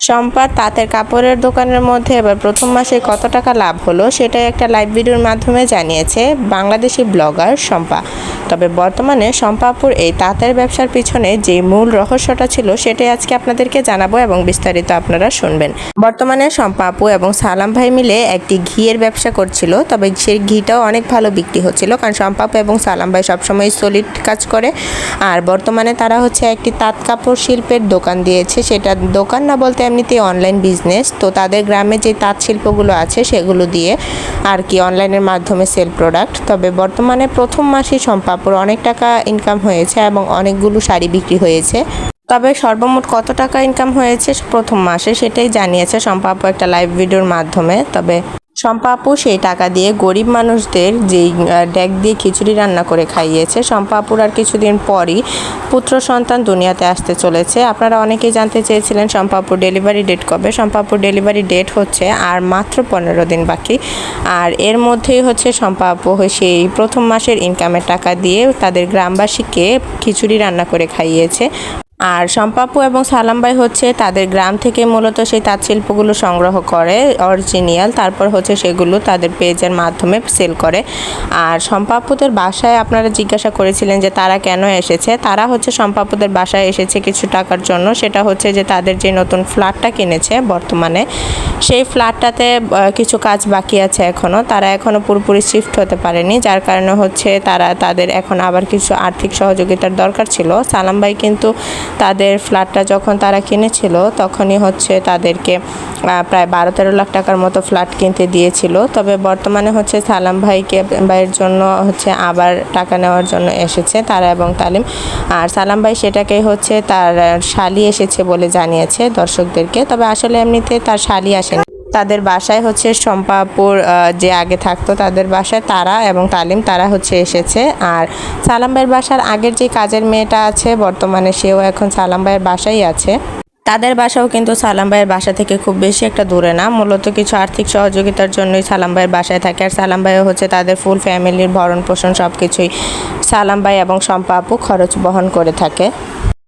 শম্পার তাঁতের কাপড়ের দোকানের মধ্যে এবার প্রথম মাসে কত টাকা লাভ হলো সেটাই একটা লাইভ ভিডিওর মাধ্যমে জানিয়েছে বাংলাদেশি ব্লগার শম্পা। তবে বর্তমানে শম্পা আপুর এই তাঁতের ব্যবসার পিছনে যে মূল রহস্যটা ছিল সেটাই আজকে আপনাদেরকে জানাবো এবং বিস্তারিত আপনারা শুনবেন। বর্তমানে শম্পা আপু এবং সালাম ভাই মিলে একটি ঘিয়ের ব্যবসা করছিল, তবে সেই ঘিটাও অনেক ভালো বিক্রি হচ্ছিল, কারণ শম্পা আপু এবং সালাম ভাই সবসময় সলিড কাজ করে। আর বর্তমানে তারা হচ্ছে একটি তাঁত কাপড় শিল্পের দোকান দিয়েছে, সেটা দোকান না বলতে এমনিতে অনলাইন বিজনেস। তো তাদের গ্রামে যে তাঁত শিল্পগুলো আছে সেগুলো দিয়ে আর কি অনলাইনের মাধ্যমে সেল প্রোডাক্ট। তবে বর্তমানে প্রথম মাসে শম্পা আপুর অনেক টাকা ইনকাম হয়েছে এবং অনেকগুলো শাড়ি বিক্রি হয়েছে। তবে সর্বমোট কত টাকা ইনকাম হয়েছে প্রথম মাসে সেটাই জানিয়েছে শম্পা আপু একটা লাইভ ভিডিওর মাধ্যমে। তবে শম্পা আপু সেই টাকা দিয়ে গরিব মানুষদের যেই ডেক দিয়ে খিচুড়ি রান্না করে খাইয়েছে। শম্পা আপুর আর কিছুদিন পরই পুত্র সন্তান দুনিয়াতে আসতে চলেছে। আপনারা অনেকেই জানতে চেয়েছিলেন শম্পা আপুর ডেলিভারি ডেট কবে। শম্পা আপুর ডেলিভারি ডেট হচ্ছে আর মাত্র 15 দিন বাকি। আর এর মধ্যেই হচ্ছে শম্পা আপু সেই প্রথম মাসের ইনকামের টাকা দিয়ে তাদের গ্রামবাসীকে খিচুড়ি রান্না করে খাইয়েছে। আর শম্পা আপু এবং সালাম ভাই হচ্ছে তাদের গ্রাম থেকে মূলত সেই তাঁত শিল্পগুলো সংগ্রহ করে অরিজিনাল, তারপর হচ্ছে সেগুলো তাদের পেজের মাধ্যমে সেল করে। আর শম্পা আপুদের বাসায় আপনারা জিজ্ঞাসা করেছিলেন যে তারা কেন এসেছে। তারা হচ্ছে শম্পা আপুদের বাসায় এসেছে কিছু টাকার জন্য। সেটা হচ্ছে যে তাদের যে নতুন ফ্ল্যাটটা কিনেছে বর্তমানে, সেই ফ্ল্যাটটাতে কিছু কাজ বাকি আছে এখনও, তারা এখনও পুরোপুরি শিফট হতে পারেনি, যার কারণে হচ্ছে তাদের এখন আবার কিছু আর্থিক সহযোগিতার দরকার ছিল। সালাম ভাই কিন্তু তাদের ফ্ল্যাটটা যখন তারা কিনেছিল তখনই হচ্ছে তাদেরকে প্রায় 12-13 লাখ টাকার মতো ফ্ল্যাট কিনতে দিয়েছিল। তবে বর্তমানে হচ্ছে সালাম ভাইয়ের জন্য হচ্ছে আবার টাকা নেওয়ার জন্য এসেছে তারা এবং তালিম। আর সালাম ভাই সেটাকেই হচ্ছে তার শালি এসেছে বলে জানিয়েছে দর্শকদেরকে। তবে আসলে এমনিতে তার শালি আসেনি, তাদের বাসায় হচ্ছে শম্পা আপুর যে আগে থাকতো তাদের বাসায় তারা এবং তালিম তারা হচ্ছে এসেছে। আর সালাম ভাইয়ের বাসার আগের যে কাজের মেয়েটা আছে বর্তমানে সেও এখন সালাম ভাইয়ের বাসায় আছে। তাদের বাসাও কিন্তু সালাম ভাইয়ের বাসা থেকে খুব বেশি একটা দূরে না, মূলত কিছু আর্থিক সহযোগিতার জন্যই সালাম ভাইয়ের বাসায় থাকে। আর সালাম ভাইও হচ্ছে তাদের ফুল ফ্যামিলির ভরণ পোষণ সব কিছুই সালাম ভাই এবং শম্পা আপু খরচ বহন করে থাকে।